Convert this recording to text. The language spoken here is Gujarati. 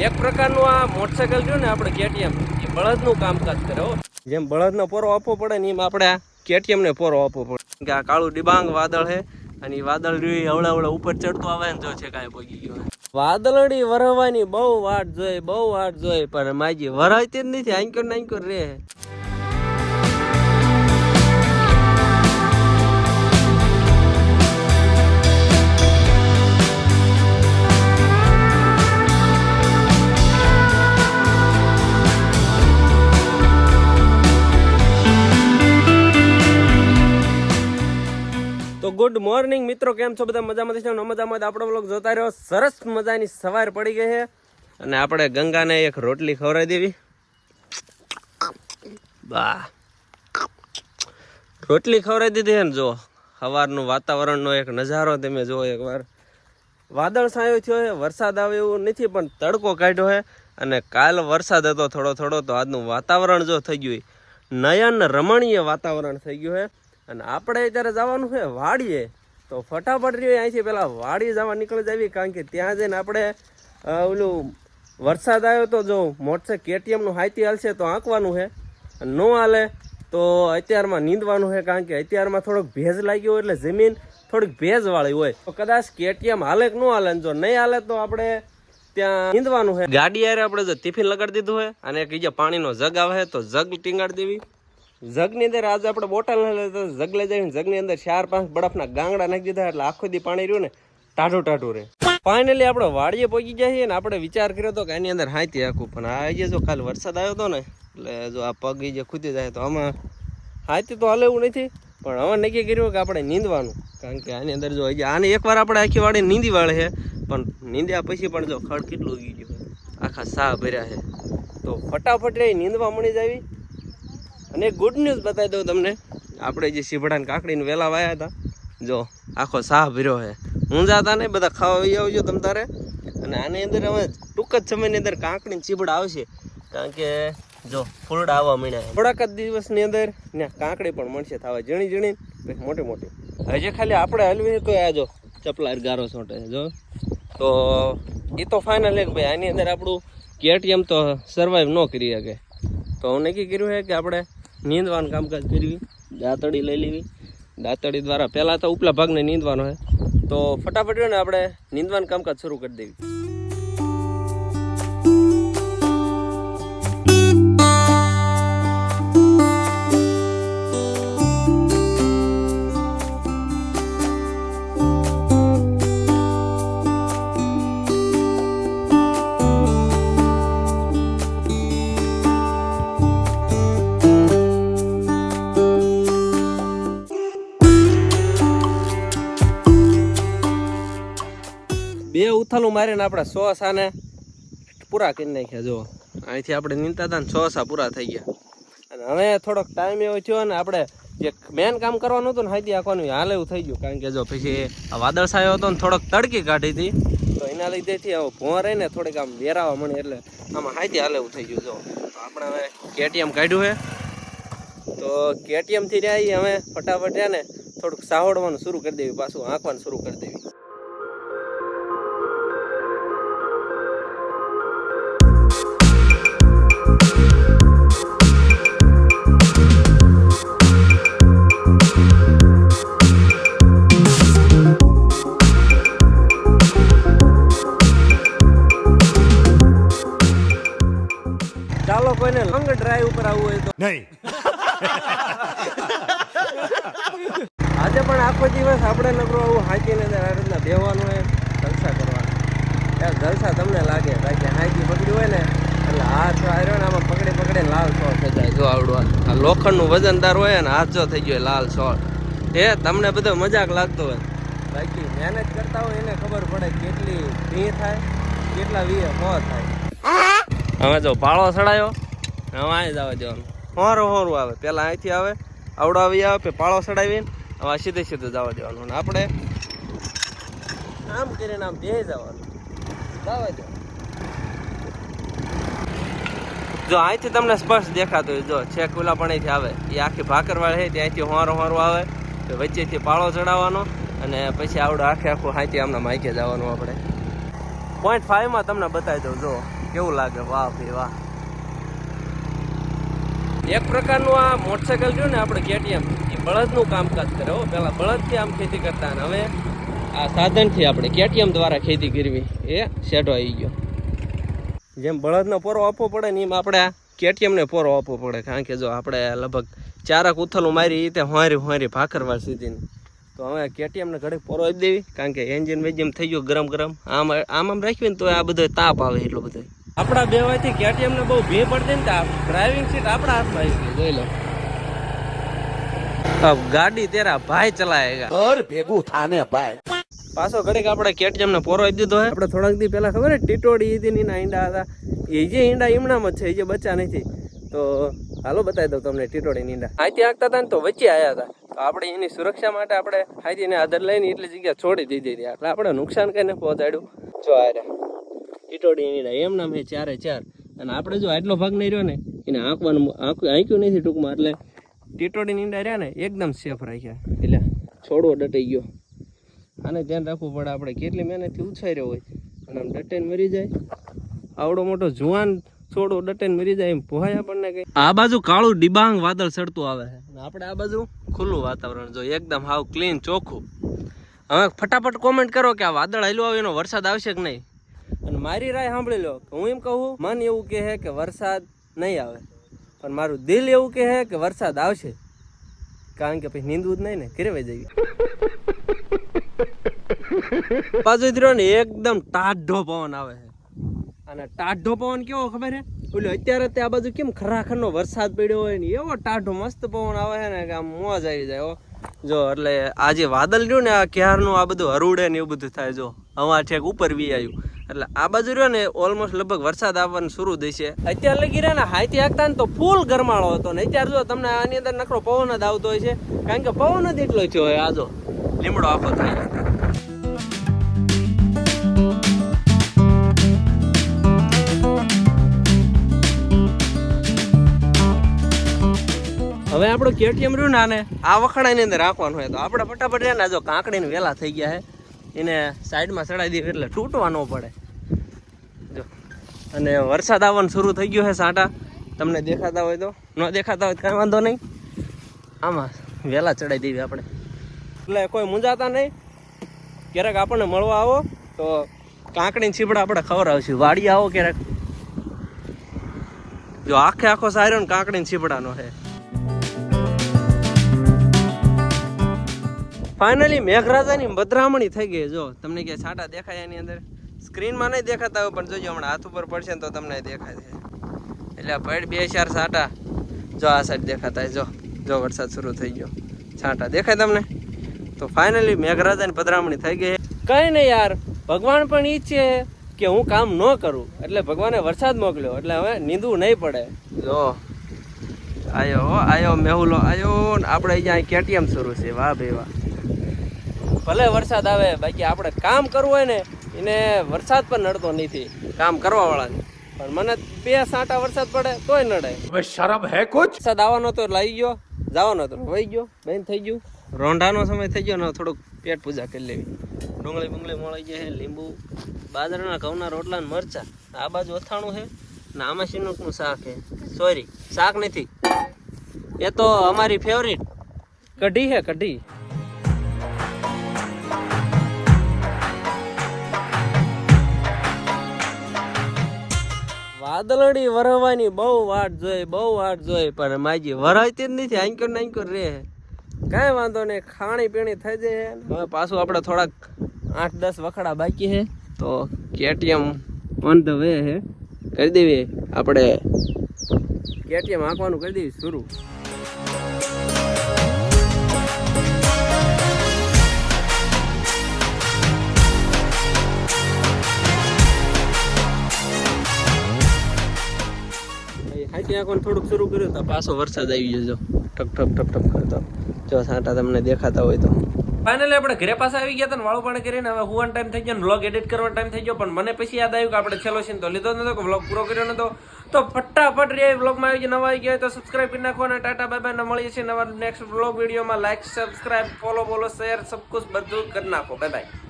એક પ્રકારનું આ મોટરસાયકલ રહ્યું ને આપણે કેટીએમ એ બળદનું કામકાજ કરે હો. જેમ બળદનો પોરો આપવો પડે ને એમ આપણે આ કેટીએમને પોરો આપવો પડે કે આ કાળું ડિબાંગ વાદળ છે અને એ વાદળ રહ્યું હવળા હવળા ઉપર ચડતું આવે ને જો છે કાંઈ પગી ગયો વાદળડી વરવાની બહુ વાટ જોઈ પણ માજી વરાયતી જ નથી આંક્યોર રે. તો ગુડ મોર્નિંગ મિત્રો, કેમ છો બધા? મજામાં છે ને? મજામાં આપણો વ્લોગ જોતા રહ્યો. સરસ મજાની સવાર પડી ગઈ છે અને આપણે ગંગાને એક રોટલી ખવડાવી દેવી. બા રોટલી ખવડાવી દીધી છે ને જો સવારનું વાતાવરણનો એક નજારો તમે જુઓ એકવાર. વાદળ છાયો થયો છે, વરસાદ આવે એવું નથી પણ તડકો કાઢ્યો છે અને કાલ વરસાદ હતો થોડો તો આજનું વાતાવરણ જો થઈ ગયું નયન રમણીય વાતાવરણ થઈ ગયું છે. અને આપણે અત્યારે જવાનું છે વાડીએ, તો ફટાફટ રહ્યો અહીંથી પેલા વાડી જવા નીકળી જવી, કારણ કે ત્યાં જઈને આપણે ઓલું વરસાદ આવ્યો તો જો મોટરસાઇકલ કેટીએમનું હાઈથી હાલશે તો આંકવાનું છે, ન હાલે તો અત્યારમાં નીંદવાનું છે, કારણ કે અત્યારમાં થોડોક ભેજ લાગ્યો એટલે જમીન થોડીક ભેજવાળી હોય તો કદાચ કેટીએમ હાલે કે ન હાલે, જો નહીં હાલે તો આપણે ત્યાં નીંદવાનું છે. ગાડી યારે આપણે જો ટિફિન લગાડી દીધું છે અને એક પાણીનો જગ આવે તો જગ ટીંગાડી દેવી. જગની અંદર આજે આપણે બોટલ તો જગ લઈ જઈને જગની અંદર 4-5 બરફના ગાંગડા નાખી દીધા એટલે આખો દી પાણી રહ્યું ને ટાઢું રહે. ફાઇનલી આપણે વાડીએ પહોંચી જાય ને આપણે વિચાર કર્યો હતો કે આની અંદર હાઈથી આખું, પણ આ જો કાલે વરસાદ આવ્યો હતો ને એટલે જો આ પગ જે ખૂતી જાય તો આમાં હાઈથી તો હાલે એવું નથી, પણ હવે નક્કી કર્યું કે આપણે નીંદવાનું, કારણ કે આની અંદર જો આને એકવાર આપણે આખી વાડી નીંદી વાળે છે, પણ નીંદ્યા પછી પણ જો ખડ કેટલું ઉગી ગયું, આખા સાહ ભર્યા છે. તો ફટાફટ રહી નીંદવા મળી જાવી. અને ગુડ ન્યૂઝ બતાવી દઉં તમને, આપણે જે સીભડાને કાકડીને વેલા વાયા હતા જો આખો સાહ ભર્યો છે. હું જાતા નહીં, બધા ખાવા આવી આવજો તમ તારે. અને આની અંદર હવે ટૂંક જ સમયની અંદર કાંકડીને સીભડા આવશે, કારણ કે જો ફૂલડા આવવા માંડ્યા. થોડાક જ દિવસની અંદર ને કાંકડી પણ મળશે થવા ઝીણી મોટી. હજી ખાલી આપણે હલવી તો આ જો ચપલા ગારો છોટે જો, તો એ તો ફાઇનલ છે કે ભાઈ આની અંદર આપણું કેટીએમ તો સર્વાઈવ ન કરી શકે. તો હું નક્કી કર્યું છે કે આપણે નીંદવાનું કામકાજ કરવી, દાંતડી લઈ લેવી. દાંતડી દ્વારા પહેલાં તો ઉપલા ભાગને નીંદવાનો છે, તો ફટાફટ ને આપણે નીંદવાનું કામકાજ શરૂ કરી દેવી. બે ઉથાલું મારીને આપણે 100 સાને પૂરા કરી નાખ્યા. જો અહીંથી આપણે નીંદતા હતા ને 100 સા પૂરા થઈ ગયા. અને હવે થોડોક ટાઈમ એવો થયો ને આપણે જે મેન કામ કરવાનું હતું ને હાઈથી આખવાનું હાલ એવું થઈ ગયું, કારણ કે જો પછી આ વાદળ છાયો હતો ને થોડોક તડકી કાઢી હતી તો એના લીધેથી હવે ભોં રહીને થોડીક આમ વેરાવા મળી એટલે આમાં હાઈથી હાલ એવું થઈ ગયું. જો આપણે હવે કેટીએમ કાઢ્યું છે, તો કેટીએમથી રહ્યા હવે ફટાફટ રહ્યા ને થોડુંક સાવડવાનું શરૂ કરી દેવી, પાછું આંકવાનું શરૂ કરી દેવી. ચાલો કોઈને લોંગ ડ્રાઈવ ઉપર આવવું હોય તો નહીં. આજે પણ આખો દિવસ આપણે નકરો આવું હાઈકીને આ રીતના બેહવાનું હોય, જલસા કરવાના. યાર જલસા તમને લાગે, કારણ કે હાઈકી પકડી હોય ને એટલે હાથ આવ્યો ને આમાં પકડીને લાલ સોળ થઈ જાય. જો આવડું આ લોખંડનું વજનદાર હોય ને હાથ જો થઈ ગયો લાલ સોળ. તમને બધો મજાક લાગતો હોય, બાકી મહેનત કરતા હોય એને ખબર પડે કેટલી ભી થાય, કેટલા વીએ થાય. હવે જો પાળો ચડાયો, હવે અહીં જવા દેવાનું. હોરું આવે, પહેલાં અહીંથી આવે આવડો આવી આવે, પાળો ચડાવીને હવે સીધે જવા દેવાનું. અને આપણે આમ કરીને આમ બે જવાનું જવા દેવાનું. જો અહીંથી તમને સ્પષ્ટ દેખાતું હોય, જો છેક ઓલા પણ અહીંથી આવે એ આખી ભાકરવાળી છે, ત્યાંથી હોરું આવે તો વચ્ચેથી પાળો ચડાવવાનો અને પછી આવડો આખું હાઈથી આમના માઈકે જવાનું. આપણે 0.5 તમને બતાવી દઉં. જો કેવું લાગે, વાહ ભાઈ વાહ. એક પ્રકારનું આ મોટરસાયકલ રહ્યું ને આપણે KTM, એ બળદનું કામકાજ કરે. હો, પેલા બળદથી આમ ખેતી કરતા, અને હવે આ સાધનથી આપણે KTM દ્વારા ખેતી કરવી એ શેઠો આવી ગયો. જેમ બળદનો પોરો આપવો પડે ને એમ આપણે આ KTM ને પોરો આપવો પડે. કારણ કે જો આપણે લગભગ 4 ઉથલું મારી રીતે હોરી ભાખરવાર સીધી, તો હવે KTM ને ઘડીક પોરો આપી દેવી. કારણ કે એન્જિન વેન્જિન થઈ ગયું ગરમ આમ રાખ્યું ને તો આ બધો તાપ આવે એટલો બધો. આપણા બેવાથી KTM ને બહુ ભી પડતી ને, ડ્રાઇવિંગ સીટ આપણા હાથમાં આવી ગઈ. જોઈ લો, ગાડી તેરા ભાઈ ચલાએગા. ઘર ભેગું થાને ભાઈ. પાછો ઘડીક આપણે KTM ને પોરો આપી દીધો. આપણે થોડાક દી પહેલા ખબર ટીટોડી હતી ના ઈંડા હતા, એ જે ઈંડા ઈમણામ જ છે, એ જે બચ્ચા નથી. તો હાલો બતાવી દઉં તમને ટીટોડી ઈંડા. હાથી આંકતા હતા ને તો વચ્ચે આવ્યા હતા, તો આપણે એની સુરક્ષા માટે આપણે હાથીને આદર લઈને એટલી જગ્યા છોડી દીધી હતી. એટલે આપણે નુકસાન કઈને પહોંચાડ્યું. જો આ ટીટોડી ઈંડા એમના મેં 4 અને આપણે જો આટલો ભાગ નહીં રહ્યો ને એને આંક્યું નથી ટૂંકમાં. એટલે ટીટોડી ઈંડા રહ્યા ને એકદમ સેફ રાખ્યા, એટલે છોડવો ડટાઈ ગયો. આને ધ્યાન રાખવું પડે આપણે, કેટલી મહેનતથી ઉછાર્યો હોય અને આમ ડટાઈને મરી જાય. આવડો મોટો જુવાન છોડો ડટાઈને મરી જાય એમ પોહાય આપણને કઈ. આ બાજુ કાળું ડિબાંગ વાદળ ચડતું આવે છે, આપણે આ બાજુ ખુલ્લું વાતાવરણ જો એકદમ હાવ ક્લીન ચોખ્ખું. હવે ફટાફટ કોમેન્ટ કરો કે આ વાદળ હાલ્યો આવે એનો વરસાદ આવશે કે નહીં. અને મારી રાય સાંભળી લો, હું એમ કહું, મન એવું કહે કે વરસાદ નહીં આવે, પણ મારું દિલ એવું કહે કે વરસાદ આવશે. કારણ કે પછી નીંદવું જ નહીં ને, ઘરે વહી જઈએ. બાજુ ને એકદમ ટાઢો પવન આવે છે, અને ટાઢો પવન કેવો ખબર હે, ઓલો અત્યારે આ બાજુ કેમ ખરાખરનો વરસાદ પડ્યો હોય ને એવો ટાઢો મસ્ત પવન આવે છે ને કે આમ મોજ આવી જાય. જો એટલે આ જે વાદળ રહ્યું ને આ ક્યારનું આ બધું હરુડે ને એવું બધું થાય. જો હવા છેક ઉપર વી આવ્યું, એટલે આ બાજુ રહ્યો ને ઓલમોસ્ટ લગભગ વરસાદ આવવાનું શરૂ થઈ છે. અત્યારે લગી રહ્યા ને હાથી હાંકતા ને તો ફૂલ ગરમાળો હતો ને, અત્યારે જો તમને આની અંદર નકરો પવન જ આવતો હોય છે. કારણ કે પવન જ એટલો થયો હોય. આ જો લીમડો આખો થાય. હવે આપણું KTM રહ્યું ને આને આ વખણાની અંદર રાખવાનું હોય, તો આપણે ફટાફટ રહ્યા ને જો કાંકડીને વેલા થઈ ગયા છે, એને સાઈડમાં ચડાવી દઈએ એટલે તૂટવા ન પડે. જો અને વરસાદ આવવાનું શરૂ થઈ ગયો છે. સાંટા તમને દેખાતા હોય તો, ન દેખાતા હોય કાંઈ વાંધો નહીં, આમાં વેલા ચડાવી દેવી આપણે. એટલે કોઈ મૂંઝાતા નહીં. ક્યારેક આપણને મળવા આવો તો કાંકડીને છીપડા આપણે ખવડાવશું. વાડી આવો ક્યારેક, જો આખો સાર્યો ને કાંકડીને છીપડાનો છે. ફાઇનલી મેઘરાજાની બદરામણી થઈ ગઈ. જો તમને કે છાંટા દેખાય એની અંદર, સ્ક્રીનમાં નહીં દેખાતા હોય પણ જોજો હમણાં હાથ ઉપર પડશે ને તો તમને દેખાય છે. એટલે પડ 2-4 છાંટા જો આ સાઈડ દેખાતા હોય. જો વરસાદ શરૂ થઈ ગયો, છાંટા દેખાય તમને. તો ફાઇનલી મેઘરાજાની પધરામણી થઈ ગઈ. કઈ નહીં યાર, ભગવાન પણ ઈચ્છે કે હું કામ ન કરું, એટલે ભગવાને વરસાદ મોકલ્યો, એટલે હવે નીંદવું નહીં પડે. જો આયો મેહુલો આયો ને આપણે અહીંયા KTM શરૂ છે. વાહ ભાઈ વાહ. ભલે વરસાદ આવે, બાકી આપણે કામ કરવું હોય ને એને વરસાદ પણ નડતો નથી કામ કરવા વાળાને. પણ મને 2 છાંટા વરસાદ પડે તોય નડે. શરમ હે કુછ. વરસાદ આવવાનો તો લાગી ગયો, જવાનો તો વહી ગયો, બેન થઈ ગયું. રોંઢાનો સમય થઈ ગયો ને થોડુંક પેટ પૂજા કરી લેવી. ડુંગળી મળી જાય છે, લીંબુ, બાજરાના ઘઉંના રોટલા ને મરચા. આ બાજુ અથાણું છે ને આમાં શીનુકનું શાક છે. સોરી, શાક નથી, એ તો અમારી ફેવરિટ કઢી છે, કઢી. વાદળડી વરવાની બહુ વાટ જોઈ, પણ માજી વરાયતી જ નથી. આંક્યો રે, કાંઈ વાંધો નહીં, ખાણી પીણી થઈ જાય. હવે પાછું આપણે થોડાક 8-10 વખડા બાકી છે, તો KTM ઓન ધ વે છે. કરી દેવી આપણે KTM હાંકવાનું કરી દેવી શરૂ. હાથી આંખવાનું થોડુંક શરૂ કર્યું તો પાછો વરસાદ આવી ગયો. ઠપ કરતો. જો છાંટા તમને દેખાતા હોય તો. ફાઇનલી આપણે ઘરે પાસે આવી ગયા હતા ને વાળું પાણી કરીને હવે હુવાનો ટાઈમ થઈ ગયો ને વ્લોગ એડિટ કરવાનો ટાઈમ થઈ ગયો. પણ મને પછી યાદ આવ્યું કે આપણે છેલ્લો સીન તો લીધો નતો, કે વ્લોગ પૂરો કર્યો નતો. તો ફટાફટ રે વ્લોગમાં આવી ગયા, નવા આવી ગયા તો સબસ્ક્રાઇબ કરી નાખો અને ટાટા બાય બાય. મળીએ છીએ નવા નેક્સ્ટ વ્લોગ વિડીયોમાં. લાઈક, સબસ્ક્રાઇબ, ફોલો, શેર સબ કુછ બધું કરી નાખો. Bye bye.